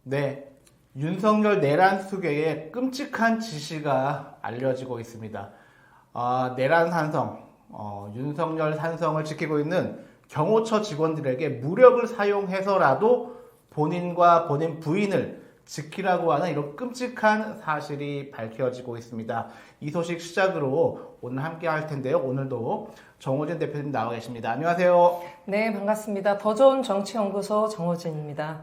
네, 윤석열 내란 수계에 끔찍한 지시가 알려지고 있습니다. 내란 산성, 윤석열 산성을 지키고 있는 경호처 직원들에게 무력을 사용해서라도 본인과 본인 부인을 지키라고 하는 이런 끔찍한 사실이 밝혀지고 있습니다. 이 소식 시작으로 오늘 함께 할 텐데요. 오늘도 정호진 대표님 나와 계십니다. 안녕하세요. 네, 반갑습니다. 더 좋은 정치연구소 정호진입니다.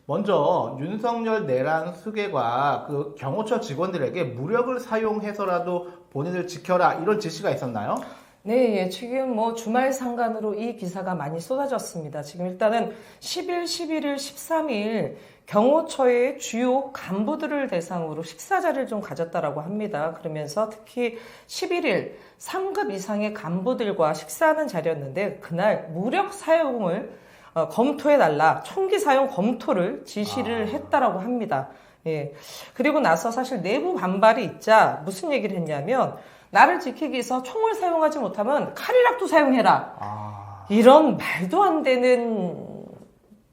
먼저 윤석열 내란 수계가 그 경호처 직원들에게 무력을 사용해서라도 본인을 지켜라 이런 지시가 있었나요? 네, 예, 지금 주말 상간으로 이 기사가 많이 쏟아졌습니다. 지금 일단은 10일, 11일, 13일 경호처의 주요 간부들을 대상으로 식사 자리를 좀 가졌다라고 합니다. 그러면서 특히 11일 3급 이상의 간부들과 식사하는 자리였는데 그날 무력 사용을 검토해달라, 총기 사용 검토를 지시를 했다라고 합니다. 예. 그리고 나서 사실 내부 반발이 있자 무슨 얘기를 했냐면, 나를 지키기 위해서 총을 사용하지 못하면 칼이라도 사용해라. 이런 말도 안 되는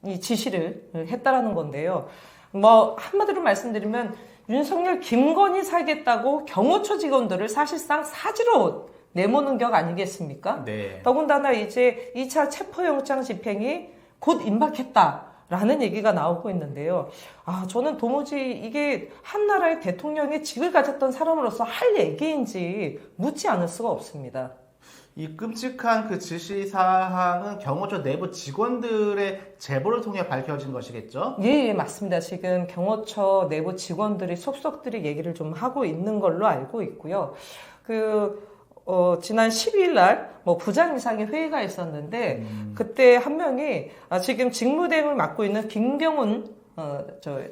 이 지시를 했다라는 건데요. 한마디로 말씀드리면, 윤석열 김건희 살겠다고 경호처 직원들을 사실상 사지로 내모는 격 아니겠습니까? 네. 더군다나 이제 2차 체포영장 집행이 곧 임박했다라는 얘기가 나오고 있는데요. 저는 도무지 이게 한 나라의 대통령의 직을 가졌던 사람으로서 할 얘기인지 묻지 않을 수가 없습니다. 이 끔찍한 그 지시 사항은 경호처 내부 직원들의 제보를 통해 밝혀진 것이겠죠? 예, 맞습니다. 지금 경호처 내부 직원들이 속속들이 얘기를 좀 하고 있는 걸로 알고 있고요. 지난 12일 날 부장 이상의 회의가 있었는데 그때 한 명이 지금 직무대행을 맡고 있는 김경훈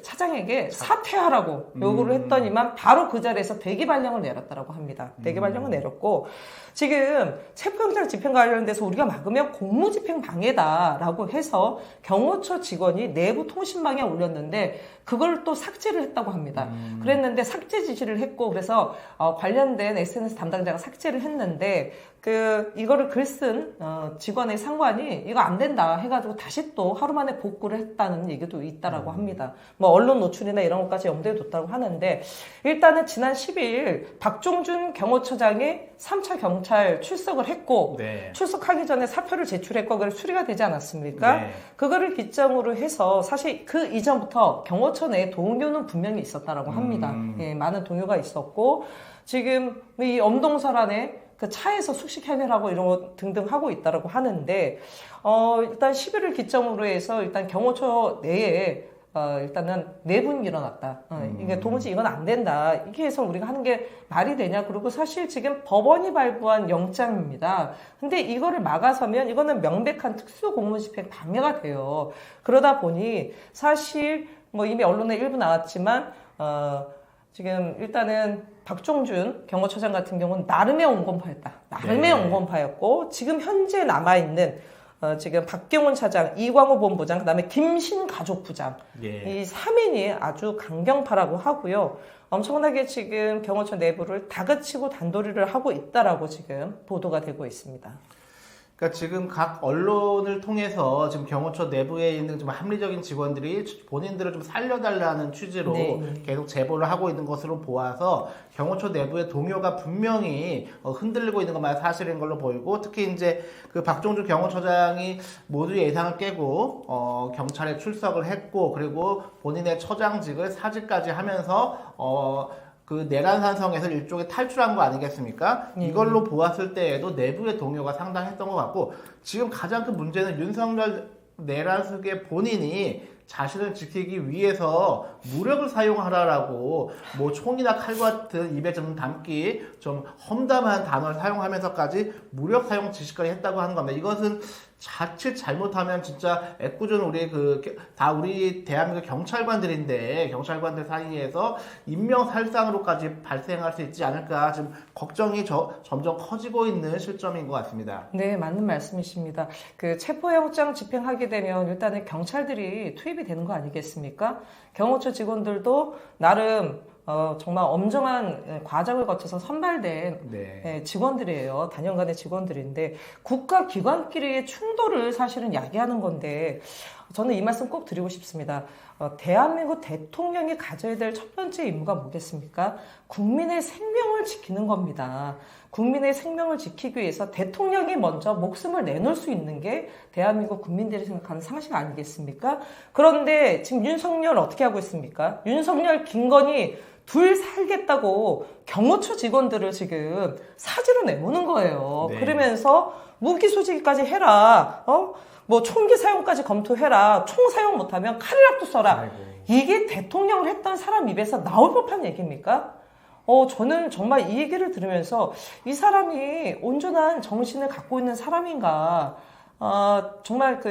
차장에게 사퇴하라고 요구를 했더니만 바로 그 자리에서 대기 발령을 내렸다라고 합니다. 대기 발령을 내렸고, 지금 체포영장 집행 관련돼서 우리가 막으면 공무집행 방해다라고 해서 경호처 직원이 내부 통신망에 올렸는데 그걸 또 삭제를 했다고 합니다. 그랬는데 삭제 지시를 했고, 그래서 관련된 SNS 담당자가 삭제를 했는데 이거를 글 쓴 직원의 상관이 이거 안 된다 해가지고 다시 또 하루 만에 복구를 했다는 얘기도 있다라고 합니다. 언론 노출이나 이런 것까지 염두에 뒀다고 하는데, 일단은 지난 10일 박종준 경호처장이 3차 경찰 출석을 했고, 네. 출석하기 전에 사표를 제출했고 그걸 수리가 되지 않았습니까? 네. 그거를 기점으로 해서 사실 그 이전부터 경호처 내에 동료는 분명히 있었다라고 합니다. 예, 많은 동료가 있었고, 지금 이 엄동설 안에 그 차에서 숙식 해결하고 이런 거 등등 하고 있다라고 하는데, 일단 10일을 기점으로 해서 일단 경호처 내에 일단은 내분이 일어났다. 이게 도무지 이건 안 된다. 이게 해서 우리가 하는 게 말이 되냐. 그리고 사실 지금 법원이 발부한 영장입니다. 근데 이거를 막아서면 이거는 명백한 특수공무집행 방해가 돼요. 그러다 보니 사실 이미 언론에 일부 나왔지만, 지금 일단은 박종준 경호처장 같은 경우는 나름의 온건파였다. 나름의 네. 온건파였고, 지금 현재 남아있는 지금 박경훈 차장, 이광호 본부장, 그다음에 김신 가족부장, 예. 이 3인이 아주 강경파라고 하고요. 엄청나게 지금 경호처 내부를 다그치고 단도리를 하고 있다라고 지금 보도가 되고 있습니다. 그러니까 지금 각 언론을 통해서 지금 경호처 내부에 있는 좀 합리적인 직원들이 본인들을 좀 살려달라는 취지로 네. 계속 제보를 하고 있는 것으로 보아서 경호처 내부의 동요가 분명히 흔들리고 있는 것만 사실인 걸로 보이고, 특히 이제 그 박종준 경호처장이 모두 예상을 깨고 경찰에 출석을 했고, 그리고 본인의 처장직을 사직까지 하면서 그 내란산성에서 일종의 탈출한 거 아니겠습니까? 이걸로 보았을 때에도 내부의 동요가 상당했던 것 같고, 지금 가장 큰 문제는 윤석열 내란수계 본인이 자신을 지키기 위해서 무력을 사용하라라고 총이나 칼 같은 입에 좀 담기 좀 험담한 단어를 사용하면서까지 무력 사용 지시까지 했다고 하는 겁니다. 이것은 자칫 잘못하면 진짜 애꿎은 우리 대한민국 경찰관들인데, 경찰관들 사이에서 인명살상으로까지 발생할 수 있지 않을까 지금 걱정이 점점 커지고 있는 시점인 것 같습니다. 네, 맞는 말씀이십니다. 체포영장 집행하게 되면 일단은 경찰들이 투입이 되는 거 아니겠습니까? 경호처 직원들도 나름 정말 엄정한 과정을 거쳐서 선발된 네. 직원들이에요. 단연간의 직원들인데 국가기관끼리의 충돌을 사실은 야기하는 건데, 저는 이 말씀 꼭 드리고 싶습니다. 대한민국 대통령이 가져야 될 첫 번째 임무가 뭐겠습니까? 국민의 생명을 지키는 겁니다. 국민의 생명을 지키기 위해서 대통령이 먼저 목숨을 내놓을 수 있는 게 대한민국 국민들이 생각하는 상식 아니겠습니까? 그런데 지금 윤석열 어떻게 하고 있습니까? 윤석열, 김건희 둘 살겠다고 경호처 직원들을 지금 사지로 내모는 거예요. 네. 그러면서 무기 소지까지 해라. 뭐 총기 사용까지 검토해라. 총 사용 못하면 칼이라도 써라. 아이고. 이게 대통령을 했던 사람 입에서 나올 법한 얘기입니까? 저는 정말 이 얘기를 들으면서 이 사람이 온전한 정신을 갖고 있는 사람인가. 정말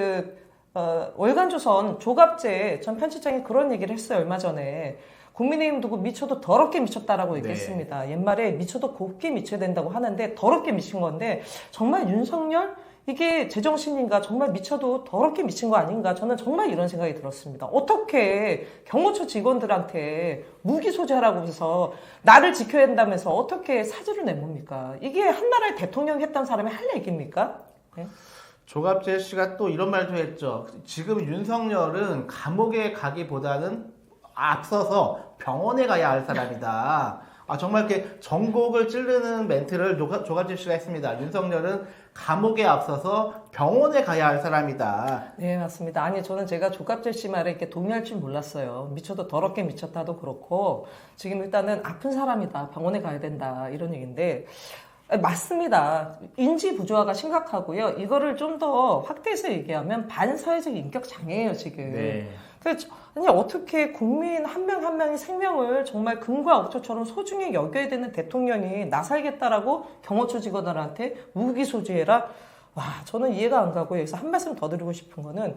월간조선 조갑재 전 편집장이 그런 얘기를 했어요. 얼마 전에. 국민의힘 두고 미쳐도 더럽게 미쳤다라고 얘기했습니다. 옛말에 미쳐도 곱게 미쳐야 된다고 하는데 더럽게 미친 건데 정말 윤석열 이게 제정신인가 정말 미쳐도 더럽게 미친 거 아닌가 저는 정말 이런 생각이 들었습니다. 어떻게 경호처 직원들한테 무기 소지하라고 해서 나를 지켜야 된다면서 어떻게 사지를 내봅니까? 이게 한나라의 대통령이 했던 사람이 할 얘기입니까? 네? 조갑재 씨가 또 이런 말도 했죠. 지금 윤석열은 감옥에 가기보다는 앞서서 병원에 가야 할 사람이다. 정말 이렇게 전곡을 찌르는 멘트를 조갑재 씨가 했습니다. 윤석열은 감옥에 앞서서 병원에 가야 할 사람이다. 네, 맞습니다. 아니, 저는 제가 조갑재 씨 말에 이렇게 동의할 줄 몰랐어요. 미쳐도 더럽게 미쳤다도 그렇고, 지금 일단은 아픈 사람이다. 병원에 가야 된다. 이런 얘기인데, 맞습니다. 인지 부조화가 심각하고요. 이거를 좀 더 확대해서 얘기하면 반사회적 인격 장애예요, 지금. 네. 아니, 어떻게 국민 한 명 한 명의 생명을 정말 금과 옥토처럼 소중히 여겨야 되는 대통령이 나 살겠다라고 경호처 직원들한테 무기 소지해라? 와, 저는 이해가 안 가고 여기서 한 말씀 더 드리고 싶은 거는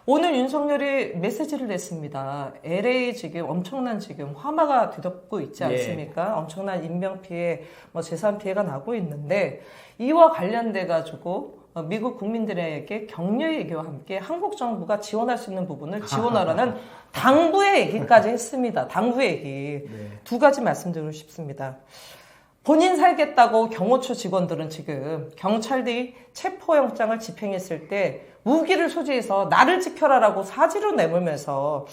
오늘 윤석열이 메시지를 냈습니다. LA 지금 엄청난 지금 화마가 뒤덮고 있지 않습니까? 네. 엄청난 인명피해, 재산 피해가 나고 있는데 이와 관련돼 가지고 미국 국민들에게 격려 얘기와 함께 한국 정부가 지원할 수 있는 부분을 지원하라는 당부의 얘기까지 했습니다. 당부 얘기. 네. 두 가지 말씀드리고 싶습니다. 본인 살겠다고 경호처 직원들은 지금 경찰들이 체포영장을 집행했을 때 무기를 소지해서 나를 지켜라라고 사지로 내몰면서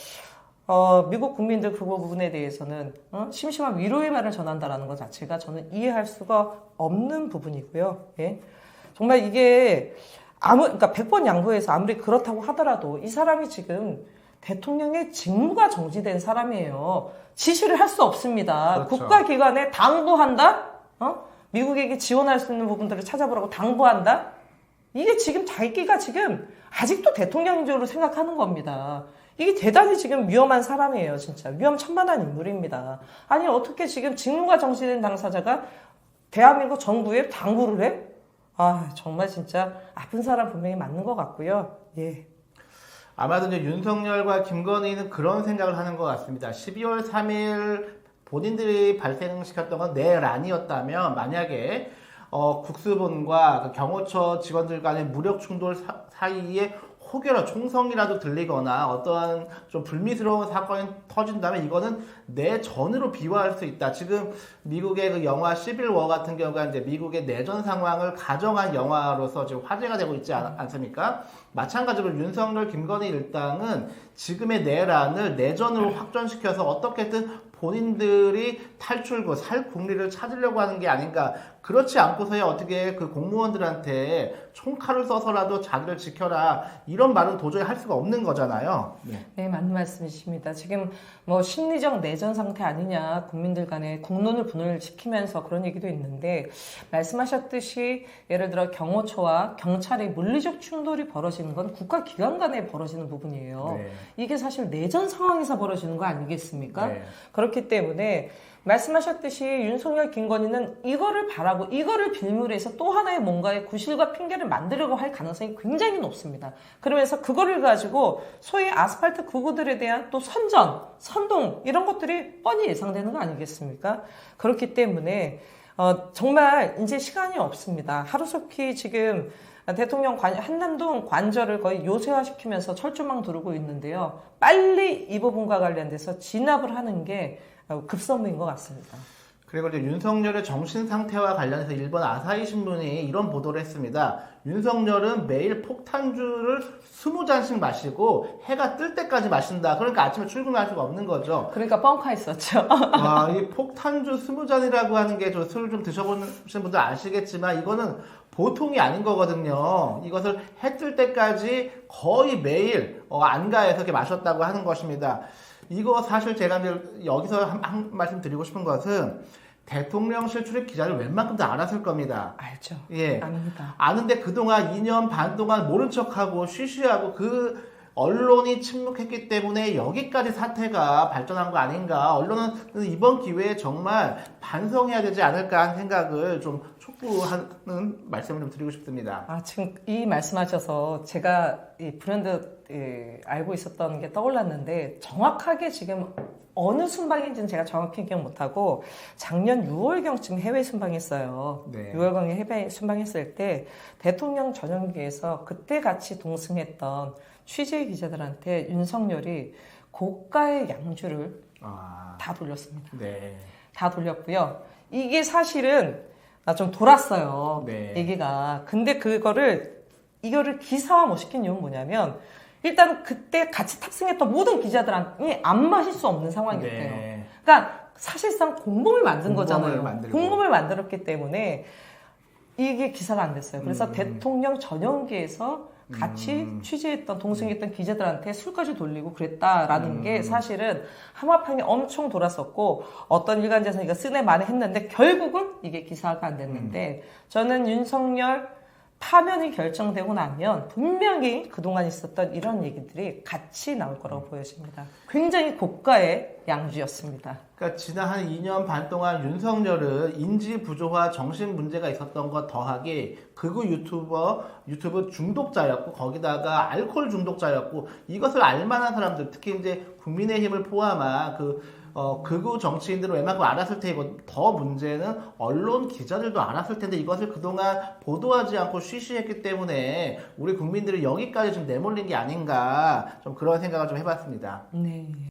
미국 국민들 그 부분에 대해서는 심심한 위로의 말을 전한다라는 것 자체가 저는 이해할 수가 없는 부분이고요. 예. 정말 이게 그러니까 100번 양보해서 아무리 그렇다고 하더라도 이 사람이 지금 대통령의 직무가 정지된 사람이에요. 지시를 할 수 없습니다. 그렇죠. 국가기관에 당부한다? 미국에게 지원할 수 있는 부분들을 찾아보라고 당부한다? 이게 지금 자기가 지금 아직도 대통령적으로 생각하는 겁니다. 이게 대단히 지금 위험한 사람이에요. 진짜 위험천만한 인물입니다. 아니 어떻게 지금 직무가 정지된 당사자가 대한민국 정부에 당부를 해? 정말 진짜 아픈 사람 분명히 맞는 것 같고요. 예. 아마도 이제 윤석열과 김건희는 그런 생각을 하는 것 같습니다. 12월 3일 본인들이 발생시켰던 건 내란이었다면 만약에 국수본과 그 경호처 직원들 간의 무력 충돌 사이에 혹여나 총성이라도 들리거나 어떠한 좀 불미스러운 사건이 터진다면 이거는 내전으로 비화할 수 있다. 지금 미국의 그 영화 시빌 워 같은 경우가 이제 미국의 내전 상황을 가정한 영화로서 지금 화제가 되고 있지 않습니까? 마찬가지로 윤석열, 김건희 일당은 지금의 내란을 내전으로 확전시켜서 어떻게든 본인들이 탈출구, 살 국리를 찾으려고 하는 게 아닌가. 그렇지 않고서야 어떻게 그 공무원들한테 총칼을 써서라도 자기를 지켜라. 이런 말은 도저히 할 수가 없는 거잖아요. 네, 맞는 말씀이십니다. 지금 심리적 내전 상태 아니냐. 국민들 간에 국론을 분을 시키면서 그런 얘기도 있는데 말씀하셨듯이 예를 들어 경호처와 경찰의 물리적 충돌이 벌어지는 건 국가기관 간에 벌어지는 부분이에요. 네. 이게 사실 내전 상황에서 벌어지는 거 아니겠습니까? 네. 그렇기 때문에 말씀하셨듯이 윤석열, 김건희는 이거를 바라고 이거를 빌미로 해서 또 하나의 뭔가의 구실과 핑계를 만들려고 할 가능성이 굉장히 높습니다. 그러면서 그거를 가지고 소위 아스팔트 구구들에 대한 또 선동 이런 것들이 뻔히 예상되는 거 아니겠습니까? 그렇기 때문에 정말 이제 시간이 없습니다. 하루속히 지금 대통령 한남동 관저를 거의 요새화시키면서 철조망 두르고 있는데요. 빨리 이 부분과 관련돼서 진압을 하는 게 급선무인 것 같습니다. 그리고 이제 윤석열의 정신 상태와 관련해서 일본 아사히 신문이 이런 보도를 했습니다. 윤석열은 매일 폭탄주를 20잔씩 마시고 해가 뜰 때까지 마신다. 그러니까 아침에 출근할 수가 없는 거죠. 그러니까 뻥카 있었죠. 와, 이 폭탄주 20잔이라고 하는 게 저 술 좀 드셔보신 분들 아시겠지만 이거는 보통이 아닌 거거든요. 이것을 해 뜰 때까지 거의 매일 안가해서 이렇게 마셨다고 하는 것입니다. 이거 사실 제가 이제 여기서 한 말씀 드리고 싶은 것은 대통령실 출입 기자를 웬만큼 다 알았을 겁니다. 알죠. 예. 압니다. 아는데 그동안 2년 반 동안 모른 척하고 쉬쉬하고 그 언론이 침묵했기 때문에 여기까지 사태가 발전한 거 아닌가. 언론은 이번 기회에 정말 반성해야 되지 않을까 하는 생각을 좀 촉구하는 말씀을 좀 드리고 싶습니다. 지금 이 말씀하셔서 제가 이 브랜드 알고 있었던 게 떠올랐는데 정확하게 지금 어느 순방인지는 제가 정확히 기억 못하고 작년 6월경쯤 해외 순방했어요. 네. 6월경에 해외 순방했을 때 대통령 전용기에서 그때 같이 동승했던 취재 기자들한테 윤석열이 고가의 양주를 다 돌렸습니다. 네. 다 돌렸고요. 이게 사실은 좀 돌았어요. 네. 얘기가. 근데 이거를 기사화 못 시킨 이유는 뭐냐면 일단 그때 같이 탑승했던 모든 기자들한테 안 마실 수 없는 상황이었대요. 네. 그러니까 사실상 공범을 만든 거잖아요. 만들고. 공범을 만들었기 때문에 이게 기사가 안 됐어요. 그래서 대통령 전용기에서 같이 취재했던 동승했던 기자들한테 술까지 돌리고 그랬다라는 게 사실은 하마평이 엄청 돌았었고 어떤 일간지에서 이거 쓰네 마네 했는데 결국은 이게 기사가 안 됐는데 저는 윤석열 파면이 결정되고 나면 분명히 그동안 있었던 이런 얘기들이 같이 나올 거라고 보여집니다. 굉장히 고가의 양주였습니다. 그러니까 지난 한 2년 반 동안 윤석열은 인지 부조화 정신 문제가 있었던 것 더하기 극우 유튜브 중독자였고 거기다가 알코올 중독자였고 이것을 알만한 사람들 특히 이제 국민의힘을 포함한 극우 정치인들은 웬만큼 알았을 테고 더 문제는 언론 기자들도 알았을 텐데 이것을 그동안 보도하지 않고 쉬쉬했기 때문에 우리 국민들이 여기까지 좀 내몰린 게 아닌가 좀 그런 생각을 좀 해봤습니다. 네.